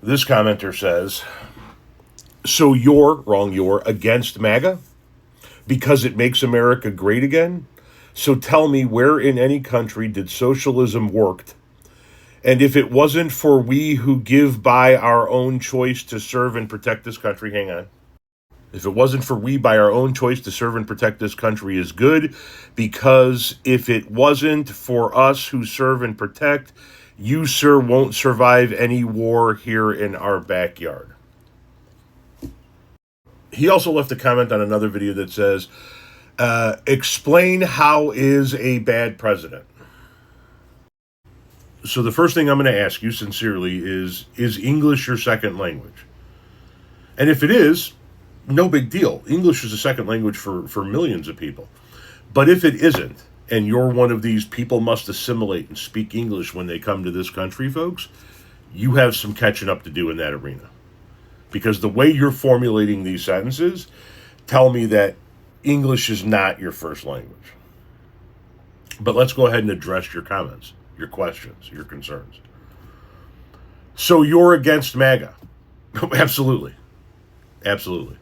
This commenter says, so you're against MAGA because it makes America great again? So tell me, where in any country did socialism worked? And if it wasn't for we who give by our own choice to serve and protect this country, hang on. If it wasn't for we by our own choice to serve and protect this country is good, because if it wasn't for us who serve and protect, you, sir, won't survive any war here in our backyard. He also left a comment on another video that says, explain how is a bad president. So the first thing I'm going to ask you sincerely is English your second language? And if it is, no big deal. English is a second language for millions of people. But if it isn't, and you're one of these people must assimilate and speak English when they come to this country, folks, you have some catching up to do in that arena. Because the way you're formulating these sentences tell me that English is not your first language. But let's go ahead and address your comments, your questions, your concerns. So you're against MAGA? Absolutely. Absolutely.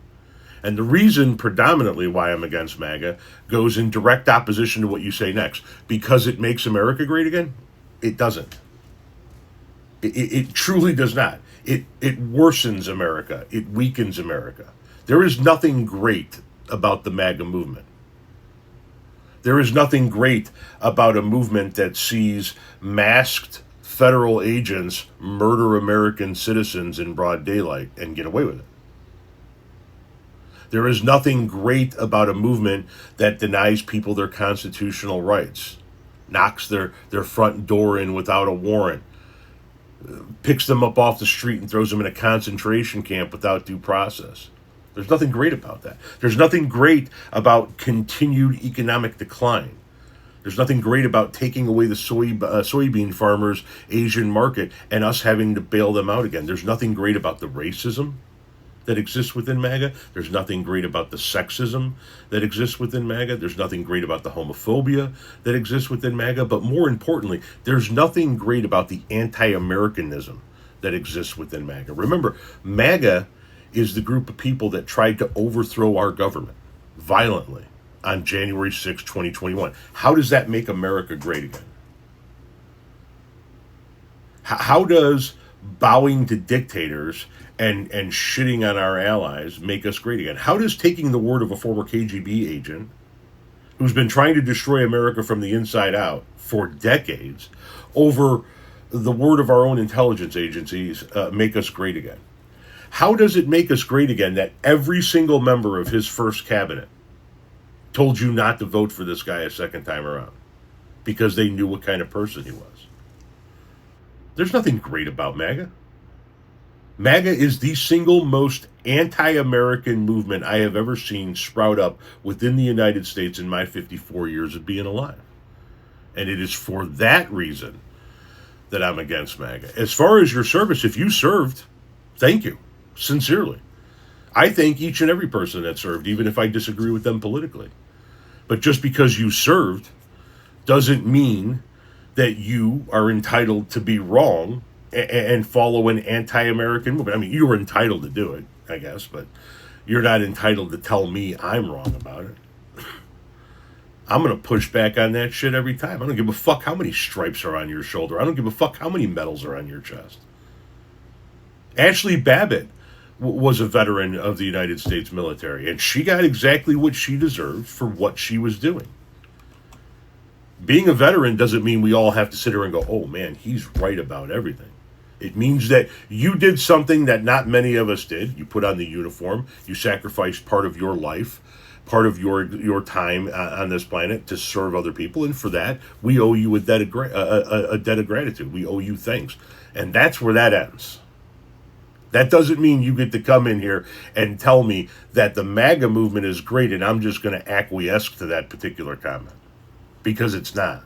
And the reason predominantly why I'm against MAGA goes in direct opposition to what you say next. Because it makes America great again? It doesn't. It truly does not. It worsens America. It weakens America. There is nothing great about the MAGA movement. There is nothing great about a movement that sees masked federal agents murder American citizens in broad daylight and get away with it. There is nothing great about a movement that denies people their constitutional rights, knocks their front door in without a warrant, picks them up off the street and throws them in a concentration camp without due process. There's nothing great about that. There's nothing great about continued economic decline. There's nothing great about taking away the soybean farmers' Asian market and us having to bail them out again. There's nothing great about the racism that exists within MAGA. There's nothing great about the sexism that exists within MAGA. There's nothing great about the homophobia that exists within MAGA. But more importantly, there's nothing great about the anti-Americanism that exists within MAGA. Remember, MAGA is the group of people that tried to overthrow our government violently on January 6, 2021. How does that make America great again? How does bowing to dictators and shitting on our allies make us great again? How does taking the word of a former KGB agent who's been trying to destroy America from the inside out for decades over the word of our own intelligence agencies make us great again? How does it make us great again that every single member of his first cabinet told you not to vote for this guy a second time around because they knew what kind of person he was? There's nothing great about MAGA. MAGA is the single most anti-American movement I have ever seen sprout up within the United States in my 54 years of being alive. And it is for that reason that I'm against MAGA. As far as your service, if you served, thank you, sincerely. I thank each and every person that served, even if I disagree with them politically. But just because you served doesn't mean that you are entitled to be wrong and follow an anti-American movement. I mean, you were entitled to do it, I guess, but you're not entitled to tell me I'm wrong about it. I'm going to push back on that shit every time. I don't give a fuck how many stripes are on your shoulder. I don't give a fuck how many medals are on your chest. Ashli Babbitt was a veteran of the United States military, and she got exactly what she deserved for what she was doing. Being a veteran doesn't mean we all have to sit here and go, oh man, he's right about everything. It means that you did something that not many of us did. You put on the uniform, you sacrificed part of your life, part of your time on this planet to serve other people, and for that, we owe you a debt of gratitude. We owe you thanks. And that's where that ends. That doesn't mean you get to come in here and tell me that the MAGA movement is great and I'm just going to acquiesce to that particular comment. Because it's not.